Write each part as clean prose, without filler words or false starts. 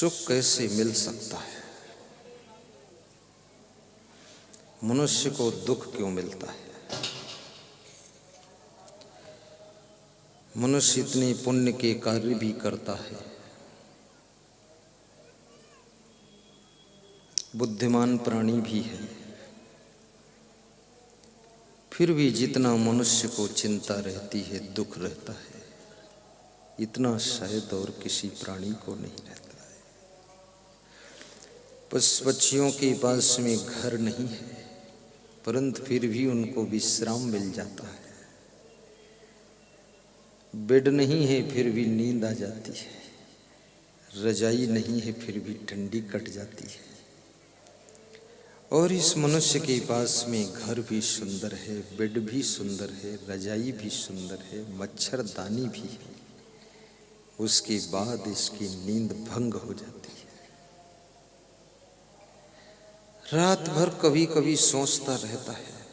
सुख कैसे मिल सकता है? मनुष्य को दुख क्यों मिलता है? मनुष्य इतने पुण्य के कार्य भी करता है, बुद्धिमान प्राणी भी है, फिर भी जितना मनुष्य को चिंता रहती है, दुख रहता है, इतना शायद और किसी प्राणी को नहीं रहता है। पशु पक्षियों के पास में घर नहीं है, परंतु फिर भी उनको विश्राम मिल जाता है। बेड नहीं है, फिर भी नींद आ जाती है। रजाई नहीं है, फिर भी ठंडी कट जाती है। और इस मनुष्य के पास में घर भी सुंदर है, बेड भी सुंदर है, रजाई भी सुंदर है, मच्छरदानी भी है। उसके बाद इसकी नींद भंग हो जाती है। रात भर कभी कभी सोचता रहता है,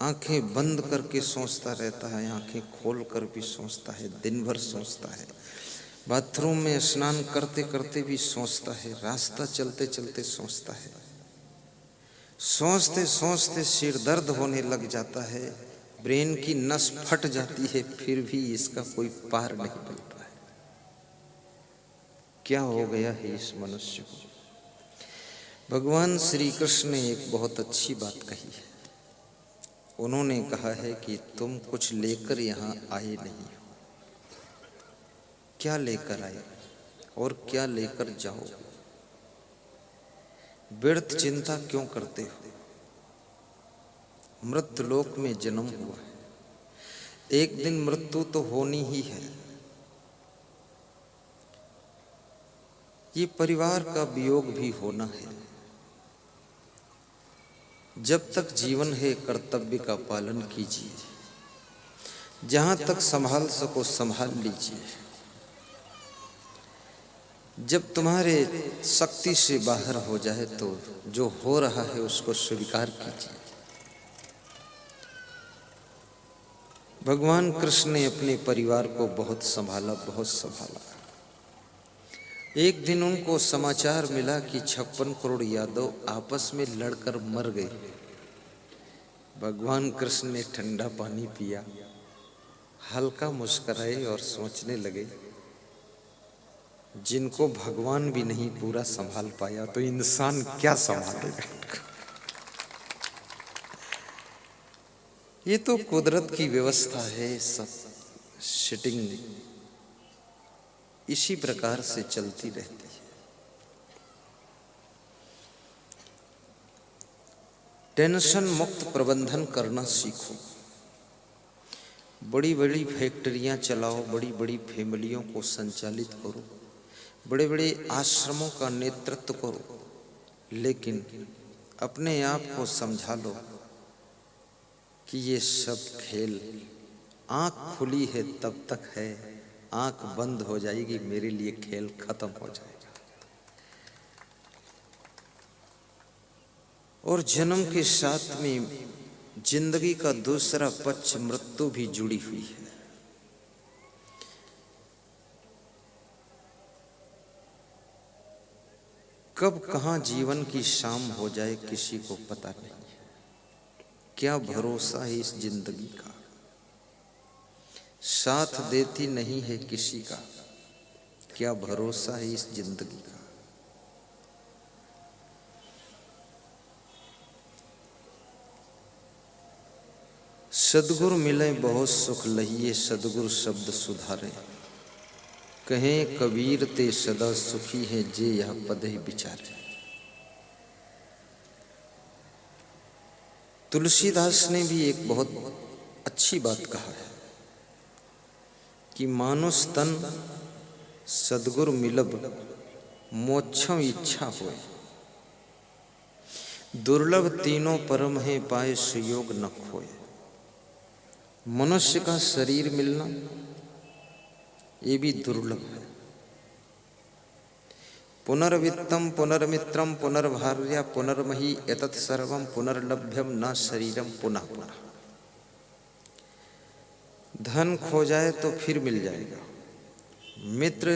आंखें बंद करके सोचता रहता है, आंखें खोल कर भी सोचता है, दिन भर सोचता है, बाथरूम में स्नान करते करते भी सोचता है, रास्ता चलते चलते सोचता है। सोचते सोचते सिर दर्द होने लग जाता है, ब्रेन की नस फट जाती है, फिर भी इसका कोई पार नहीं मिलता है। क्या हो गया है इस मनुष्य को? भगवान श्री कृष्ण ने एक बहुत अच्छी बात कही है। उन्होंने कहा है कि तुम कुछ लेकर यहाँ आए नहीं हो। क्या लेकर आए और क्या लेकर जाओ? व्यर्थ चिंता क्यों करते हो? मृत्यु लोक में जन्म हुआ है, एक दिन मृत्यु तो होनी ही है। ये परिवार का वियोग भी होना है। जब तक जीवन है, कर्तव्य का पालन कीजिए। जहां तक संभाल सको संभाल लीजिए। जब तुम्हारे शक्ति से बाहर हो जाए तो जो हो रहा है उसको स्वीकार कीजिए। भगवान कृष्ण ने अपने परिवार को बहुत संभाला, बहुत संभाला। एक दिन उनको समाचार मिला कि 56 करोड़ यादव आपस में लड़कर मर गए। भगवान कृष्ण ने ठंडा पानी पिया, हल्का मुस्कुराए और सोचने लगे, जिनको भगवान भी नहीं पूरा संभाल पाया तो इंसान क्या संभालेगा? ये तो कुदरत की व्यवस्था है, सब सिटिंग इसी प्रकार से चलती रहती है। टेंशन मुक्त प्रबंधन करना सीखो। बड़ी बड़ी फैक्ट्रियां चलाओ, बड़ी बड़ी फैमिलियों को संचालित करो, बड़े बड़े आश्रमों का नेतृत्व करो, लेकिन अपने आप को समझा लो कि ये सब खेल, आंख खुली है तब तक है, आंख बंद हो जाएगी मेरे लिए खेल खत्म हो जाएगा। और जन्म के साथ में जिंदगी का दूसरा पक्ष मृत्यु भी जुड़ी हुई है। कब कहां जीवन की शाम हो जाए किसी को पता नहीं। क्या भरोसा है इस जिंदगी का? साथ देती नहीं है किसी का। क्या भरोसा है इस जिंदगी का? सदगुरु मिले बहुत सुख लहिए, सदगुरु शब्द सुधारे। कहें कबीर ते सदा सुखी है, जे यह पद ही विचारे। तुलसीदास ने भी एक बहुत अच्छी बात कहा है कि मानुष तन सदगुरु मिलब, मोक्षम इच्छा होए। दुर्लभ तीनों परम है, पाए सुयोग न खोए। मनुष्य का शरीर मिलना ये भी दुर्लभ है। पुनर्वित्तम पुनर्मित्रम पुनर्भार्या पुनर्मही एतत् सर्वम पुनर्लभ्यम न शरीरम पुनः पुनः। धन खो जाए तो फिर मिल जाएगा, मित्र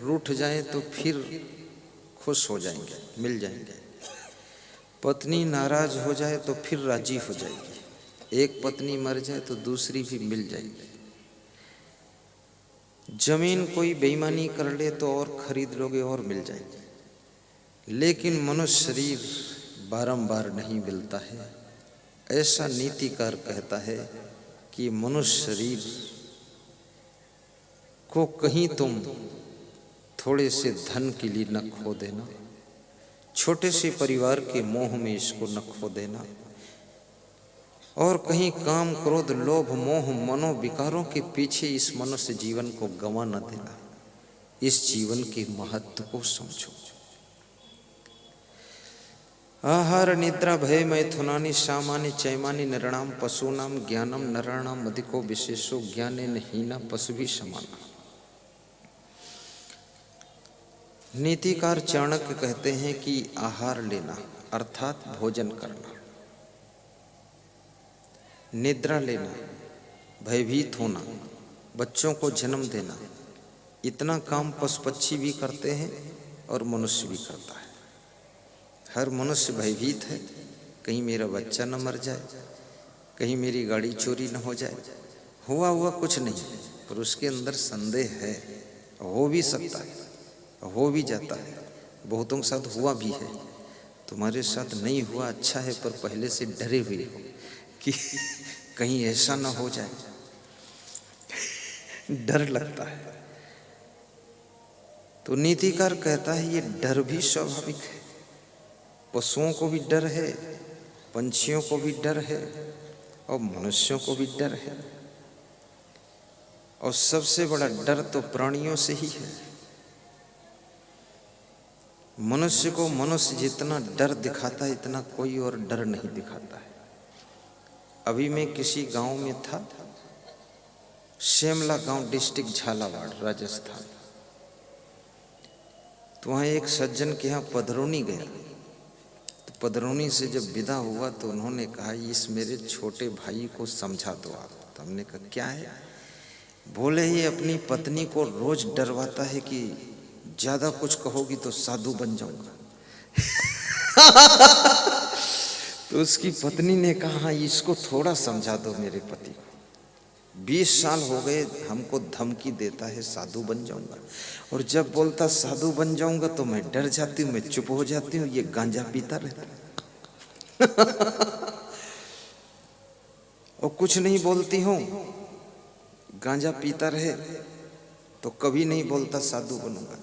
रूठ जाए तो फिर खुश हो जाएंगे, मिल जाएंगे। पत्नी नाराज हो जाए तो फिर राजी हो जाएगी। एक पत्नी मर जाए तो दूसरी भी मिल जाएगी। जमीन कोई बेईमानी कर ले तो और खरीद लोगे और मिल जाएगी। लेकिन मनुष्य शरीर बारंबार नहीं मिलता है। ऐसा नीतिकार कहता है कि मनुष्य शरीर को कहीं तुम थोड़े से धन के लिए न खो देना, छोटे से परिवार के मोह में इसको न खो देना, और कहीं काम क्रोध लोभ मोह मनोविकारों के पीछे इस मनुष्य जीवन को गंवा न देना। इस जीवन के महत्व को समझो। आहार निद्रा भय मैथुनानि सामानि चैमानि नृणाम पशूनाम ज्ञानम नराणाम अधिको विशेषो ज्ञानेन हीना पशुभिः समाना। नीतिकार चाणक्य कहते हैं कि आहार लेना अर्थात भोजन करना, निद्रा लेना, भयभीत होना, बच्चों को जन्म देना, इतना काम पशु पक्षी भी करते हैं और मनुष्य भी करता है। हर मनुष्य भयभीत है, कहीं मेरा बच्चा न मर जाए, कहीं मेरी गाड़ी चोरी न हो जाए। हुआ कुछ नहीं, पर उसके अंदर संदेह है। हो भी सकता है, हो भी जाता है, बहुतों के साथ हुआ भी है। तुम्हारे साथ नहीं हुआ अच्छा है, पर पहले से डरे हुए हो कि कहीं ऐसा ना हो जाए, डर लगता है। तो नीतिकार कहता है ये डर भी स्वाभाविक है। पशुओं को भी डर है, पंछियों को भी डर है, और मनुष्यों को भी डर है। और सबसे बड़ा डर तो प्राणियों से ही है। मनुष्य को मनुष्य जितना डर दिखाता है, इतना कोई और डर नहीं दिखाता है। अभी मैं किसी गांव में था, शेमला गांव, डिस्ट्रिक्ट झालावाड़, राजस्थान। तो वहाँ एक सज्जन के यहाँ पधरौनी गया। तो पधरौनी से जब विदा हुआ तो उन्होंने कहा, इस मेरे छोटे भाई को समझा दो आप। तो हमने कहा क्या है? बोले ये अपनी पत्नी को रोज डरवाता है कि ज्यादा कुछ कहोगी तो साधु बन जाऊंगा। तो उसकी पत्नी ने कहा, इसको थोड़ा समझा दो मेरे पति को। 20 साल हो गए हमको धमकी देता है साधु बन जाऊंगा, और जब बोलता साधु बन जाऊंगा तो मैं डर जाती हूँ, मैं चुप हो जाती हूँ। ये गांजा पीता रहता है। और कुछ नहीं बोलती हूँ, गांजा पीता रहे तो कभी नहीं बोलता साधु बनूंगा।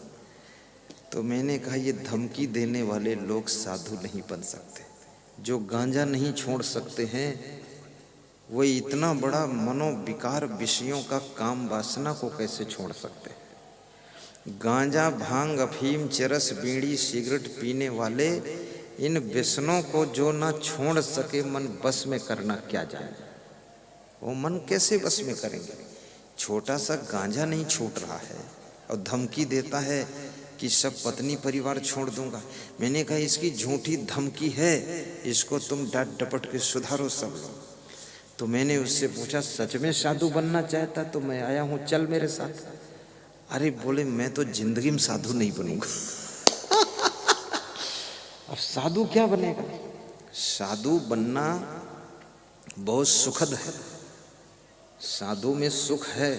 तो मैंने कहा ये धमकी देने वाले लोग साधु नहीं बन सकते। जो गांजा नहीं छोड़ सकते हैं वो इतना बड़ा मनोविकार विषयों का काम वासना को कैसे छोड़ सकते हैं? गांजा भांग अफीम चरस बीड़ी सिगरेट पीने वाले इन व्यसनों को जो ना छोड़ सके, मन बस में करना क्या जाने। वो मन कैसे बस में करेंगे? छोटा सा गांजा नहीं छूट रहा है और धमकी देता है कि सब पत्नी परिवार छोड़ दूंगा। मैंने कहा इसकी झूठी धमकी है, इसको तुम डांट डपट के सुधारो सब लोग। तो मैंने उससे पूछा, सच में साधु बनना चाहता तो मैं आया हूँ, चल मेरे साथ। अरे बोले मैं तो जिंदगी में साधु नहीं बनूंगा। अब साधु क्या बनेगा? साधु बनना बहुत सुखद है, साधु में सुख है,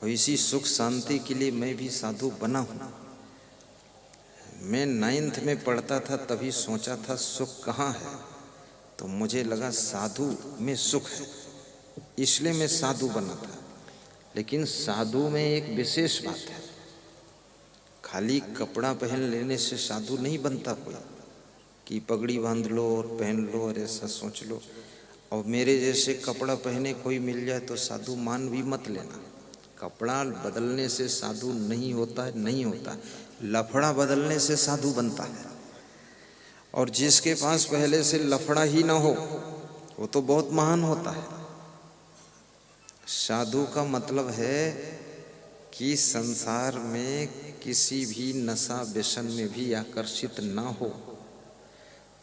और इसी सुख शांति के लिए मैं भी साधु बना हूँ। मैं 9th में पढ़ता था तभी सोचा था सुख कहाँ है, तो मुझे लगा साधु में सुख है, इसलिए मैं साधु बना था। लेकिन साधु में एक विशेष बात है, खाली कपड़ा पहन लेने से साधु नहीं बनता कोई, कि पगड़ी बांध लो और पहन लो और ऐसा सोच लो। और मेरे जैसे कपड़ा पहने कोई मिल जाए तो साधु मान भी मत लेना। कपड़ा बदलने से साधु नहीं होता है, नहीं होता। लफड़ा बदलने से साधु बनता है। और जिसके पास पहले से लफड़ा ही ना हो वो तो बहुत महान होता है। साधु का मतलब है कि संसार में किसी भी नशा व्यसन में भी आकर्षित ना हो,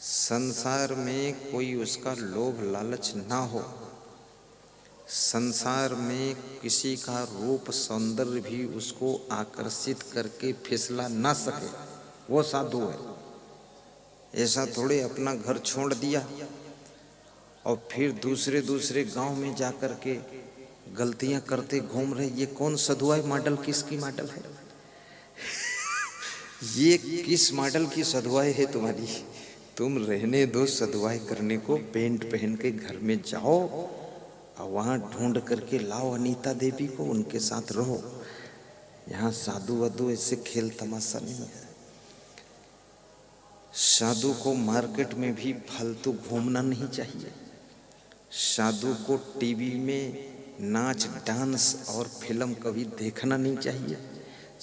संसार में कोई उसका लोभ लालच ना हो, संसार में किसी का रूप सौंदर्य भी उसको आकर्षित करके फिसला ना सके, वो साधु है। ऐसा थोड़े अपना घर छोड़ दिया और फिर दूसरे दूसरे गांव में जाकर के गलतियां करते घूम रहे। ये कौन सधुआई मॉडल, किसकी मॉडल है? ये किस मॉडल की सधुआई है तुम्हारी? तुम रहने दो सधुआई करने को, पेंट पहन के घर में जाओ और वहां ढूंढ करके लाओ अनीता देवी को, उनके साथ रहो। यहाँ साधु वधु ऐसे खेल तमाशा नहीं है। साधु को मार्केट में भी फालतू घूमना नहीं चाहिए। साधु को टीवी में नाच डांस और फिल्म कभी देखना नहीं चाहिए।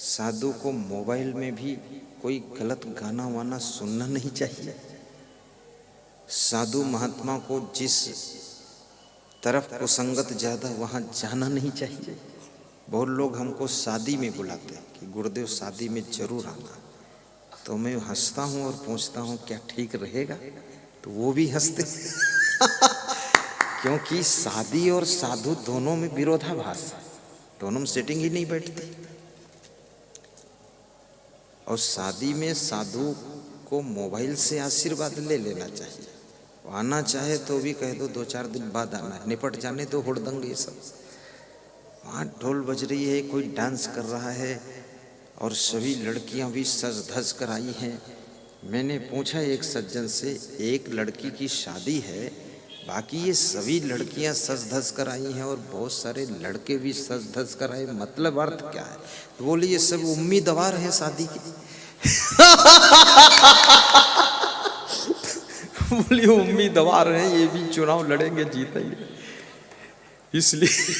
साधु को मोबाइल में भी कोई गलत गाना वाना सुनना नहीं चाहिए। साधु महात्मा को जिस तरफ कुसंगत ज़्यादा वहाँ जाना नहीं चाहिए। बहुत लोग हमको शादी में बुलाते हैं कि गुरुदेव शादी में जरूर आना, तो मैं हंसता हूँ और पूछता हूँ क्या ठीक रहेगा? तो वो भी हंसते क्योंकि शादी और साधु दोनों में विरोधाभास है, दोनों में सेटिंग ही नहीं बैठती। और शादी में साधु को मोबाइल से आशीर्वाद ले लेना चाहिए। आना चाहे तो भी कह दो 2-4 दिन बाद आना है, निपट जाने दो हुड़दंग ये सब। वहाँ ढोल बज रही है, कोई डांस कर रहा है और सभी लड़कियां भी सज धज कर आई हैं। मैंने पूछा एक सज्जन से, एक लड़की की शादी है, बाकी ये सभी लड़कियां सज धज कर आई हैं और बहुत सारे लड़के भी सज धज कर आए, मतलब अर्थ क्या है? तो बोली ये सब उम्मीदवार हैं शादी के। बोली उम्मीदवार हैं, ये भी चुनाव लड़ेंगे, जीतेंगे, इसलिए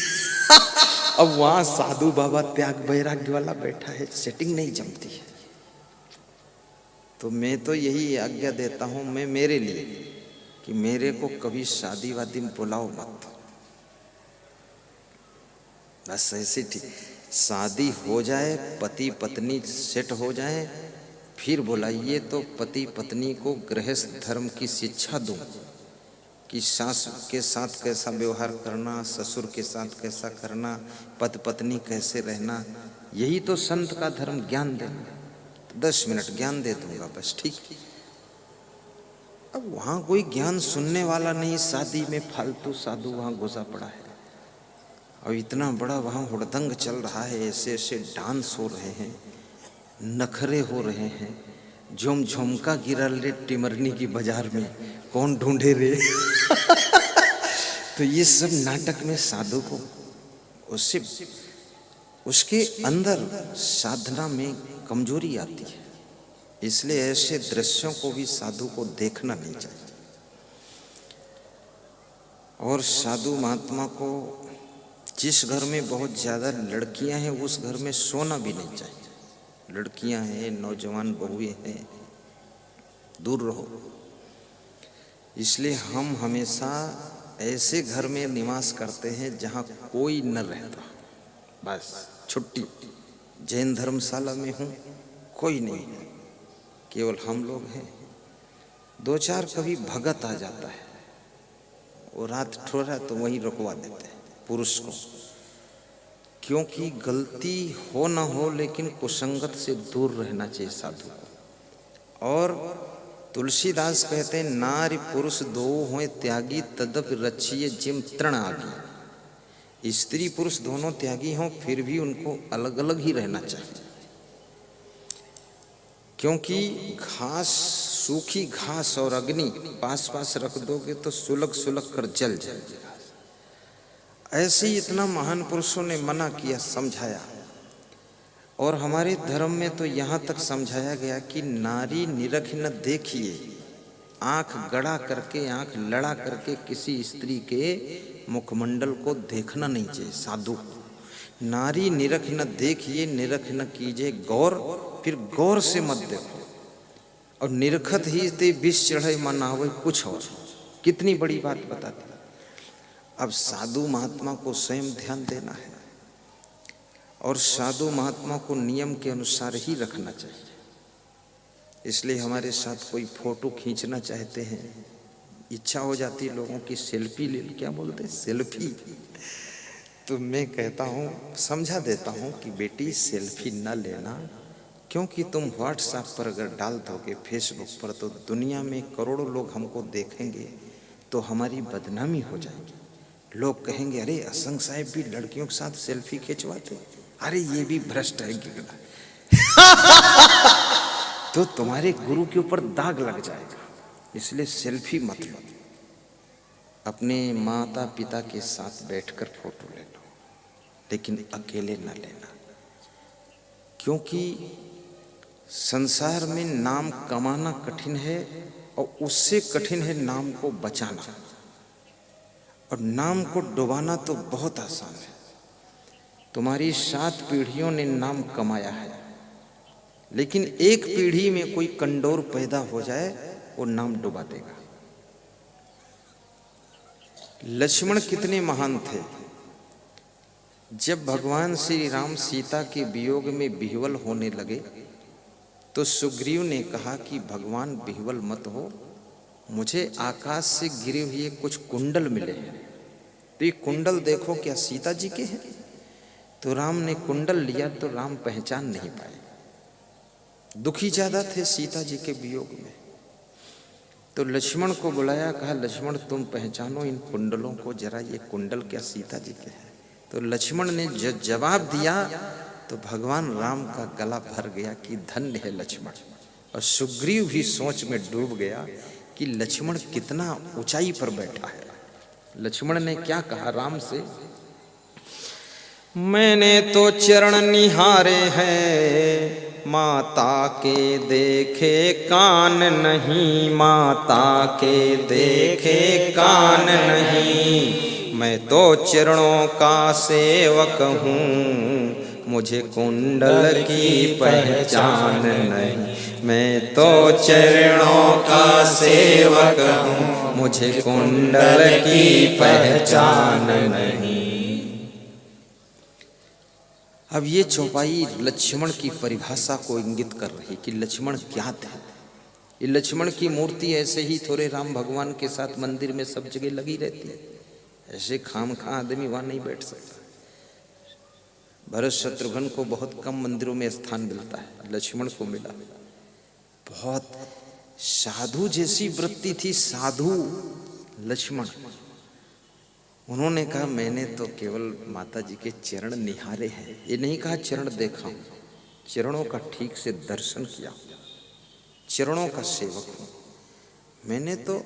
अब वहां साधु बाबा त्याग वैराग्य वाला बैठा है, सेटिंग नहीं जमती है। तो मैं तो यही आज्ञा देता हूं मैं मेरे लिए कि मेरे को कभी शादी वादी में बुलाओ मत, बस ऐसे ठीक शादी हो जाए, पति पत्नी सेट हो जाए, फिर बुलाइए तो पति पत्नी को गृहस्थ धर्म की शिक्षा दूं कि सास के साथ कैसा व्यवहार करना, ससुर के साथ कैसा करना, पति पत्नी कैसे रहना, यही तो संत का धर्म, ज्ञान देना। 10 मिनट ज्ञान दे दूंगा बस, ठीक। अब वहाँ कोई ज्ञान सुनने वाला नहीं, शादी में फालतू साधु वहाँ घुसा पड़ा है और इतना बड़ा वहाँ हुड़दंग चल रहा है, ऐसे ऐसे डांस हो रहे हैं, नखरे हो रहे हैं, झुम झुमका गिरा ले टिमरनी की बाजार में, कौन ढूंढे रे। तो ये सब नाटक में साधु को उसके अंदर साधना में कमजोरी आती है, इसलिए ऐसे दृश्यों को भी साधु को देखना नहीं चाहिए। और साधु महात्मा को जिस घर में बहुत ज्यादा लड़कियां हैं उस घर में सोना भी नहीं चाहिए। लड़कियां हैं, नौजवान बहुएं हैं, दूर रहो। इसलिए हम हमेशा ऐसे घर में निवास करते हैं जहां कोई न रहता, बस छुट्टी। जैन धर्मशाला में हूँ, कोई नहीं है, केवल हम लोग हैं। 2-4 कभी भगत आ जाता है, वो रात ठोरा तो वहीं रुकवा देते हैं पुरुष को, क्योंकि गलती हो ना हो लेकिन कुसंगत से दूर रहना चाहिए साधु को। और तुलसीदास कहते हैं नारी पुरुष दो होए त्यागी तदप रचिए जिम तृण आगी। स्त्री पुरुष दोनों त्यागी हों फिर भी उनको अलग अलग ही रहना चाहिए, क्योंकि घास, सूखी घास और अग्नि पास पास रख दोगे तो सुलग सुलग कर जल जाएगी। ऐसे ही इतना महान पुरुषों ने मना किया, समझाया। और हमारे धर्म में तो यहाँ तक समझाया गया कि नारी निरख न देखिए, आंख गड़ा करके, आंख लड़ा करके किसी स्त्री के मुखमंडल को देखना नहीं चाहिए। साधु नारी निरख न देखिए, निरख न कीजिए गौर, फिर गौर से मत देखो। और निरखत ही ते विष चढ़े मन आवे कुछ और, कितनी बड़ी बात बताती। अब साधु महात्मा को स्वयं ध्यान देना है और साधु महात्मा को नियम के अनुसार ही रखना चाहिए। इसलिए हमारे साथ कोई फोटो खींचना चाहते हैं, इच्छा हो जाती लोगों की सेल्फी ले, क्या बोलते सेल्फी। तो मैं कहता हूँ, समझा देता हूँ कि बेटी सेल्फी न लेना, क्योंकि तुम व्हाट्सएप पर अगर डाल दोगे, फेसबुक पर, तो दुनिया में करोड़ों लोग हमको देखेंगे तो हमारी बदनामी हो जाएगी। लोग कहेंगे अरे असंग साहब भी लड़कियों के साथ सेल्फी खिंचवाते, अरे ये भी भ्रष्ट है गिरना। तो तुम्हारे गुरु के ऊपर दाग लग जाएगा। इसलिए सेल्फी मत लो, अपने माता पिता के साथ बैठकर फोटो ले लो, लेकिन अकेले न लेना, क्योंकि संसार में नाम कमाना कठिन है और उससे कठिन है नाम को बचाना, और नाम को डुबाना तो बहुत आसान है। तुम्हारी 7 पीढ़ियों ने नाम कमाया है, लेकिन एक पीढ़ी में कोई कंडोर पैदा हो जाए, वो नाम डुबा देगा। लक्ष्मण कितने महान थे। जब भगवान श्री राम सीता के वियोग में विह्वल होने लगे तो सुग्रीव ने कहा कि भगवान विह्वल मत हो, मुझे आकाश से गिरे हुए कुछ कुंडल मिले हैं, तो ये कुंडल देखो क्या सीता जी के हैं। तो राम ने कुंडल लिया तो राम पहचान नहीं पाए, दुखी ज्यादा थे सीता जी के वियोग में। तो लक्ष्मण को बुलाया, कहा लक्ष्मण तुम पहचानो इन कुंडलों को जरा, ये कुंडल क्या सीता जी के हैं। तो लक्ष्मण ने जवाब दिया तो भगवान राम का गला भर गया कि धन्य है लक्ष्मण। और सुग्रीव भी सोच में डूब गया कि लक्ष्मण कितना ऊंचाई पर बैठा है। लक्ष्मण ने क्या कहा राम से, मैंने तो चरण निहारे हैं, माता के देखे कान नहीं, माता के देखे कान नहीं, मैं तो चरणों का सेवक हूँ, मुझे कुंडल की पहचान नहीं, मैं तो चरणों का सेवक हूँ, मुझे कुंडल की पहचान नहीं। अब ये चौपाई लक्ष्मण की परिभाषा को इंगित कर रही कि लक्ष्मण क्या थे। ये लक्ष्मण की मूर्ति ऐसे ही थोड़े राम भगवान के साथ मंदिर में सब जगह लगी रहती है, ऐसे खामखा आदमी वहां नहीं बैठ सकता। भरत शत्रुघ्न को बहुत कम मंदिरों में स्थान मिलता है, लक्ष्मण को मिला। बहुत साधु जैसी वृत्ति थी, साधु लक्ष्मण। उन्होंने कहा मैंने तो केवल माता जी के चरण निहारे हैं, ये नहीं कहा चरण देखा, चरणों का ठीक से दर्शन किया, चरणों का सेवक हूं। मैंने तो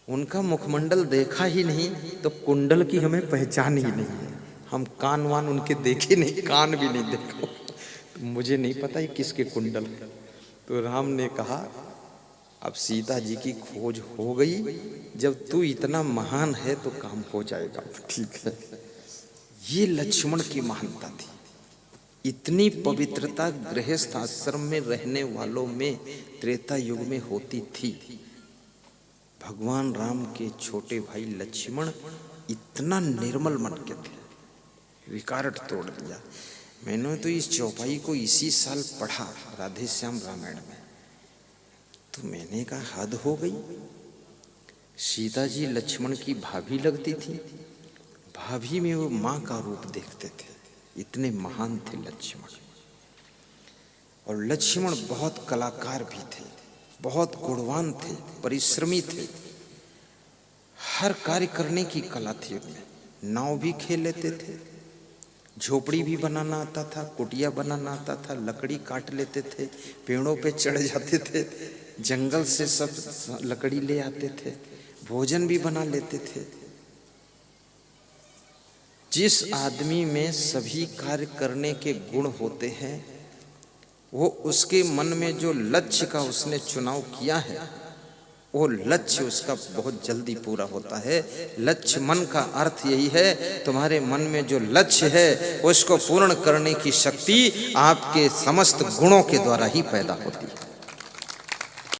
उनका मुखमंडल देखा ही नहीं, तो कुंडल की हमें पहचान ही नहीं है। हम कान वान उनके देखे नहीं, कान भी नहीं देखा, तो मुझे नहीं पता ये किसके कुंडल। तो राम ने कहा अब सीता जी की खोज हो गई, जब तू इतना महान है तो काम हो जाएगा, ठीक है। ये लक्ष्मण की महानता थी। इतनी पवित्रता गृहस्थ आश्रम में रहने वालों में त्रेता युग में होती थी। भगवान राम के छोटे भाई लक्ष्मण इतना निर्मल मन के थे, विकारट तोड़ दिया। मैंने तो इस चौपाई को इसी साल पढ़ा राधे श्याम रामायण में, तो मैंने कहा हद हो गई। सीता जी लक्ष्मण की भाभी लगती थी, भाभी में वो माँ का रूप देखते थे, इतने महान थे लक्ष्मण। और लक्ष्मण बहुत कलाकार भी थे, बहुत गुणवान थे, परिश्रमी थे, हर कार्य करने की कला थी उनमें। नाव भी खेल लेते थे, झोपड़ी भी बनाना आता था, कुटिया बनाना आता था, लकड़ी काट लेते थे, पेड़ों पे चढ़ जाते थे, जंगल से सब लकड़ी ले आते थे, भोजन भी बना लेते थे। जिस आदमी में सभी कार्य करने के गुण होते हैं, वो उसके मन में जो लक्ष्य का उसने चुनाव किया है, वो लक्ष्य उसका बहुत जल्दी पूरा होता है। लक्ष्य मन का अर्थ यही है, तुम्हारे मन में जो लक्ष्य है उसको पूर्ण करने की शक्ति आपके समस्त गुणों के द्वारा ही पैदा होती है।